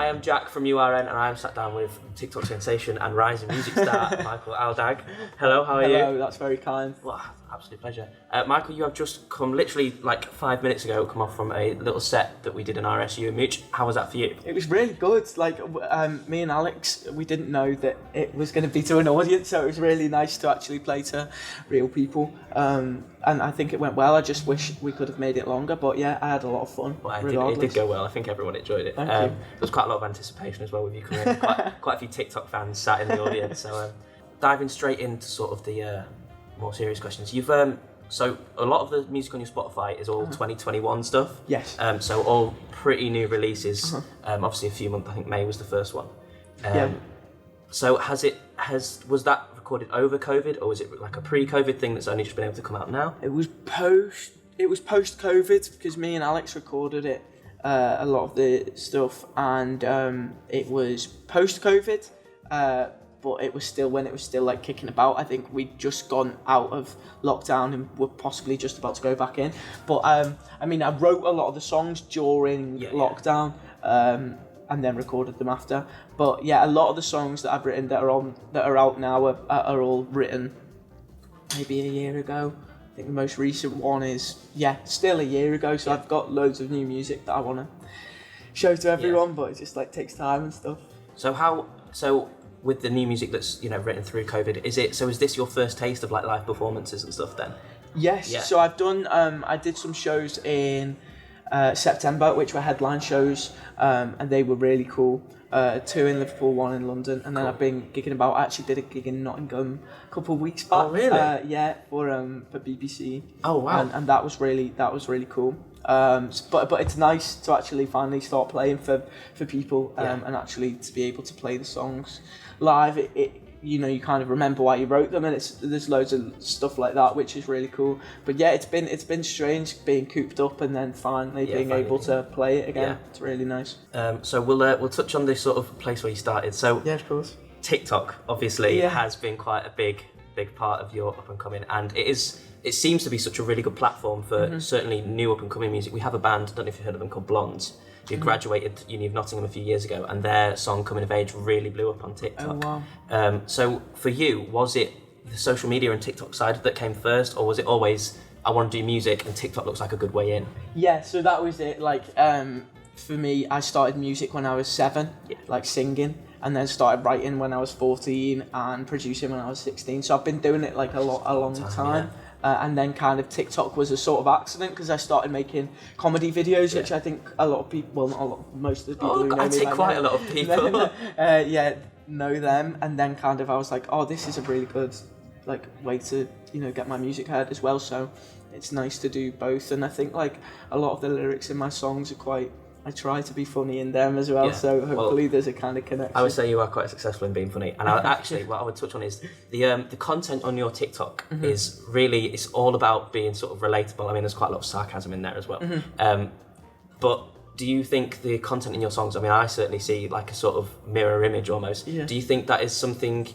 I am Jack from URN, and I am sat down with TikTok sensation and rising music star Michael Aldag. Hello, how are you? Hello, that's very kind. Well, absolute pleasure. Michael, you have just come literally like 5 minutes ago, come off from a little set that we did in RSU and Mooch. How was that for you? It was really good. Like, me and Alex, we didn't know that it was going to be to an audience, so it was really nice to actually play to real people. And I think it went well. I just wish we could have made it longer, but yeah, I had a lot of fun. Well, it did go well. I think everyone enjoyed it. Thank you. There was quite a lot of anticipation as well with you coming in. Quite a few TikTok fans sat in the audience. So diving straight into sort of the more serious questions. You've so a lot of the music on your Spotify is all 2021 stuff. Yes. So all pretty new releases. Obviously a few months. I think May was the first one. Yeah. So was that recorded over COVID, or was it like a pre-COVID thing that's only just been able to come out now? It was post-COVID because me and Alex recorded it, a lot of the stuff, and it was post-COVID, but it was still when it was still like kicking about. I think we'd just gone out of lockdown and were possibly just about to go back in. But I mean, I wrote a lot of the songs during lockdown. And then recorded them after. But yeah, a lot of the songs that I've written that are out now are all written maybe a year ago. I think the most recent one is still a year ago. So I've got loads of new music that I want to show to everyone, but it just like takes time and stuff. So with the new music that's written through COVID, is this your first taste of like live performances and stuff then? Yes. Yeah. So I've done. I did some shows in September, which were headline shows, and they were really cool. 2 in Liverpool, 1 in London, and then I've been gigging about. I actually did a gig in Nottingham a couple of weeks back. Oh, really? For BBC. Oh, wow. And that was really cool. But it's nice to actually finally start playing for people, and actually to be able to play the songs live. You kind of remember why you wrote them, and there's loads of stuff like that, which is really cool. But yeah, it's been strange being cooped up and then finally being able to play it again. Yeah. It's really nice. So we'll touch on this sort of place where you started. So yeah, of course. TikTok obviously has been quite a big part of your up and coming, and it seems to be such a really good platform for certainly new up and coming music. We have a band, I don't know if you've heard of them, called Blondes. Who graduated Uni of Nottingham a few years ago, and their song Coming of Age really blew up on TikTok. Oh, wow. So for you, was it the social media and TikTok side that came first, or was it always, I want to do music and TikTok looks like a good way in? Yeah, so that was it. Like, for me, I started music when I was 7, like singing, and then started writing when I was 14 and producing when I was 16. So I've been doing it like a long time. Yeah. And then kind of TikTok was a sort of accident because I started making comedy videos, which I think a lot of people, well, not a lot, most of the people who know I'd me, say quite a lot of people, know them. And then kind of I was like, oh, this is a really good like way to get my music heard as well. So it's nice to do both. And I think like a lot of the lyrics in my songs are I try to be funny in them as well, so hopefully there's a kind of connection. I would say you are quite successful in being funny, and what I would touch on is the content on your TikTok is really, it's all about being sort of relatable. I mean, there's quite a lot of sarcasm in there as well. But do you think the content in your songs, I mean, I certainly see like a sort of mirror image almost. Yeah. Do you think that is something,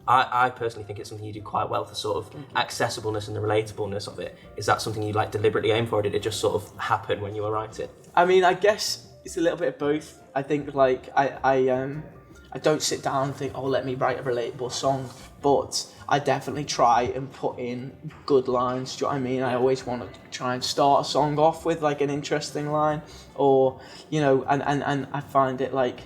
I personally think it's something you do quite well, the sort of accessibleness and the relatableness of it. Is that something you like deliberately aim for, or did it just sort of happen when you were writing? I mean, I guess it's a little bit of both. I think like I don't sit down and think, let me write a relatable song, but I definitely try and put in good lines. Do you know what I mean? I always want to try and start a song off with like an interesting line, or and I find it like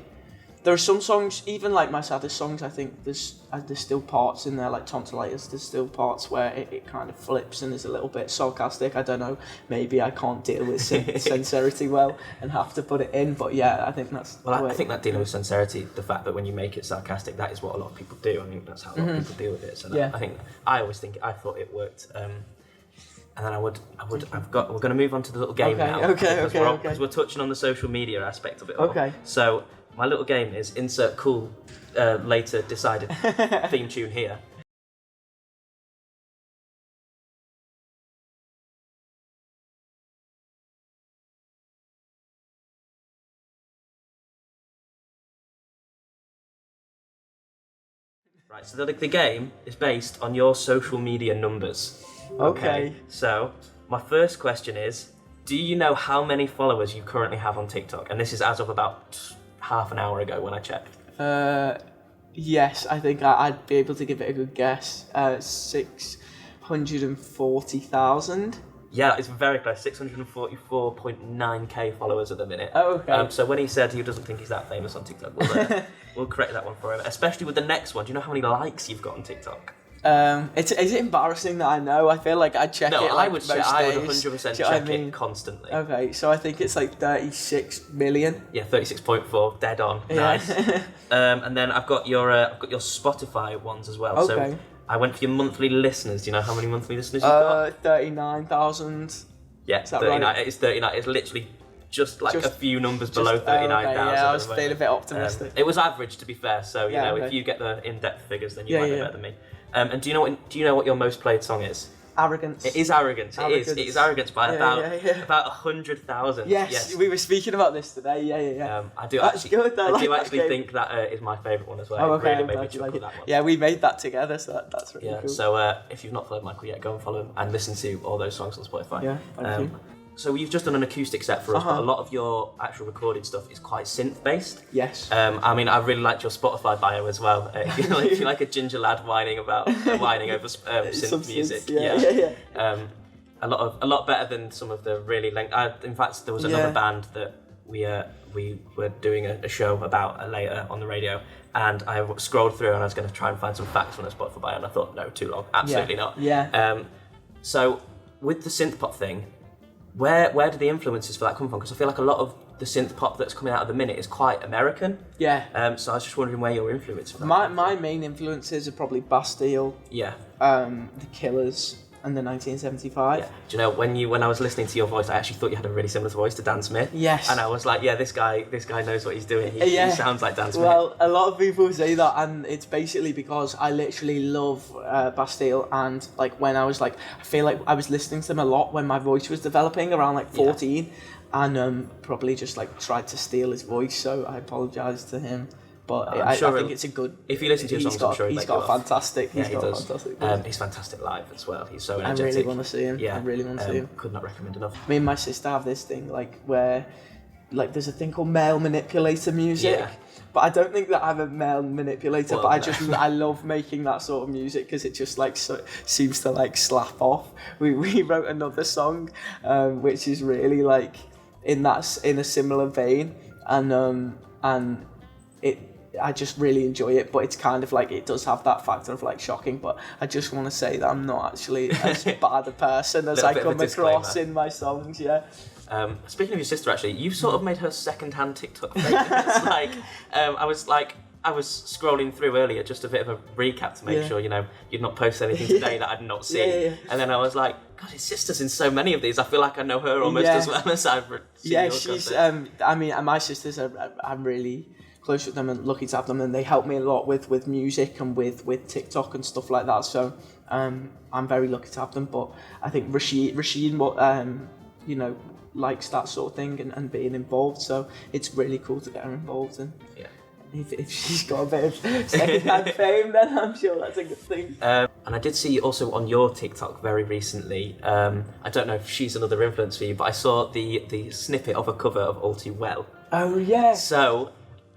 there are some songs, even like my saddest songs, I think there's still parts in there, like Tonsillitis, there's still parts where it kind of flips and is a little bit sarcastic. I don't know, maybe I can't deal with sincerity well and have to put it in, but yeah, I think that's I think that dealing with sincerity, the fact that when you make it sarcastic, that is what a lot of people do. I mean, that's how a lot of people deal with it. So I thought it worked. And then we're going to move on to the little game now. Because we're touching on the social media aspect of it all. Okay. So my little game is insert cool, later decided theme tune here. Right, so the game is based on your social media numbers. Okay. So my first question is, do you know how many followers you currently have on TikTok? And this is as of about half an hour ago when I checked. Yes, I think I'd be able to give it a good guess. 640,000. Yeah, it's very close. 644.9k followers at the minute. Oh, okay. So when he said he doesn't think he's that famous on TikTok, we'll correct that one for him. Especially with the next one. Do you know how many likes you've got on TikTok? Is it embarrassing that I know? I feel like I check it. I would 100% check it constantly. Okay, so I think it's like 36 million. Yeah, 36.4, dead on. Nice. And then I've got your Spotify ones as well. Okay. So I went for your monthly listeners. Do you know how many monthly listeners you've got? 39,000. Yeah, 39. Right? It's 39. It's literally just a few numbers below 39,000. Yeah, I was feeling a bit optimistic. It was average, to be fair. So you know, if you get the in-depth figures, then you might be better than me. And do you know what your most played song is? Arrogance. It is Arrogance. It is Arrogance by about 100,000. Yes, we were speaking about this today. Yeah. I do actually think that is my favourite one as well. Oh, okay. It really made me chuckle, that one. Yeah, we made that together, so that's really cool. So if you've not followed Michael yet, go and follow him and listen to all those songs on Spotify. Yeah, thank you. So you've just done an acoustic set for us, but a lot of your actual recorded stuff is quite synth-based. Yes. I mean, I really liked your Spotify bio as well. If you like a ginger lad whining over synth music. Yeah. A lot better than some of the really in fact, there was another band that we were doing a show about later on the radio, and I scrolled through and I was going to try and find some facts on a Spotify bio, and I thought, no, too long, absolutely not. Yeah. So with the synth pop thing, where do the influences for that come from? Because I feel like a lot of the synth pop that's coming out at the minute is quite American. Yeah. So I was just wondering where your influence from. My main influences are probably Bastille. Yeah. The Killers. And the 1975. Yeah. Do you know, when I was listening to your voice, I actually thought you had a really similar voice to Dan Smith. Yes. And I was like, yeah, this guy knows what he's doing. He sounds like Dan Smith. Well, a lot of people say that, and it's basically because I literally love Bastille, and like when I was like, I feel like I was listening to them a lot when my voice was developing around like 14, and probably just like tried to steal his voice. So I apologise to him. But I think it's a good. If you listen to your songs, I'm sure he's got fantastic. He's fantastic live as well. He's so energetic. I really want to see him. Yeah, I really want to see him. Could not recommend enough. Me and my sister have this thing where there's a thing called male manipulator music. Yeah. But I don't think that I'm a male manipulator. Well, but I love making that sort of music because it just seems to slap off. We wrote another song, which is really in a similar vein, and I just really enjoy it, but it's kind of it does have that factor of shocking, but I just want to say that I'm not actually as bad a person as I come across in my songs, yeah. Speaking of your sister, actually, you sort of made her second-hand TikTok famous. I was scrolling through earlier, just a bit of a recap to make sure, you'd not posted anything today that I'd not seen. Yeah. And then I was like, God, his sister's in so many of these. I feel like I know her almost as well as I've seen your she's, content. and my sisters, I'm really close with them and lucky to have them, and they help me a lot with music and with TikTok and stuff like that. So I'm very lucky to have them. But I think Rashid likes that sort of thing and being involved. So it's really cool to get her involved. And if she's got a bit of second-hand fame, then I'm sure that's a good thing. And I did see also on your TikTok very recently, I don't know if she's another influence for you, but I saw the snippet of a cover of All Too Well. Oh, yeah. So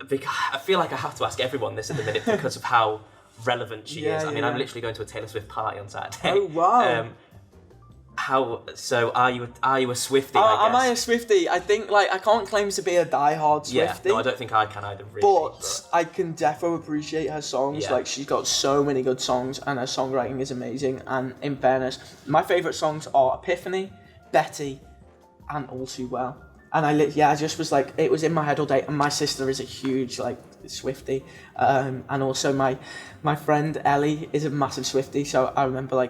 I feel like I have to ask everyone this at the minute because of how relevant she is. I mean, I'm literally going to a Taylor Swift party on Saturday. Oh, wow. So are you a Swiftie? Am I a Swiftie? I think I can't claim to be a diehard Swiftie. Yeah, no, I don't think I can either. Really, but I can definitely appreciate her songs. Yeah. She's got so many good songs, and her songwriting is amazing. And in fairness, my favourite songs are Epiphany, Betty, and All Too Well. And I just was it was in my head all day. And my sister is a huge Swiftie, and also my friend Ellie is a massive Swiftie. So I remember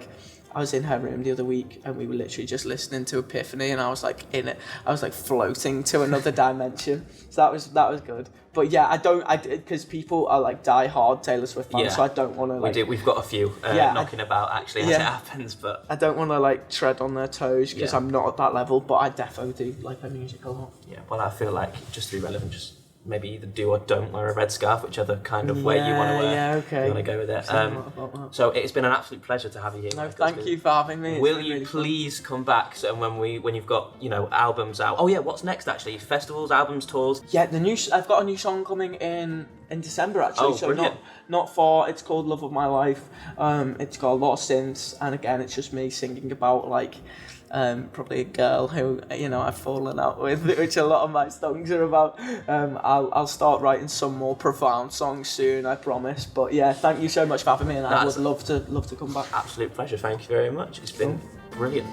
I was in her room the other week and we were literally just listening to Epiphany, and I was in it. I was floating to another dimension. So that was good. But yeah, because people are die-hard Taylor Swift fans, so I don't want to We've got a few knocking about actually as it happens, but I don't want to tread on their toes because I'm not at that level, but I definitely do like her music a lot. Yeah, well, I feel like just to be relevant, just maybe either do or don't wear a red scarf, whichever kind of way you want to wear. Yeah, okay. You want to go with it. So it's been an absolute pleasure to have you here. No, thank you for having me. Will you please come back? So when you've got albums out? Oh yeah, what's next actually? Festivals, albums, tours? Yeah, I've got a new song coming in December actually. Oh, so brilliant. not far. It's called Love of My Life. It's got a lot of synths, and again, it's just me singing about like. Probably a girl who I've fallen out with, which a lot of my songs are about. I'll start writing some more profound songs soon, I promise. But yeah, thank you so much for having me, and I would love to come back. Absolute pleasure. Thank you very much. It's been brilliant.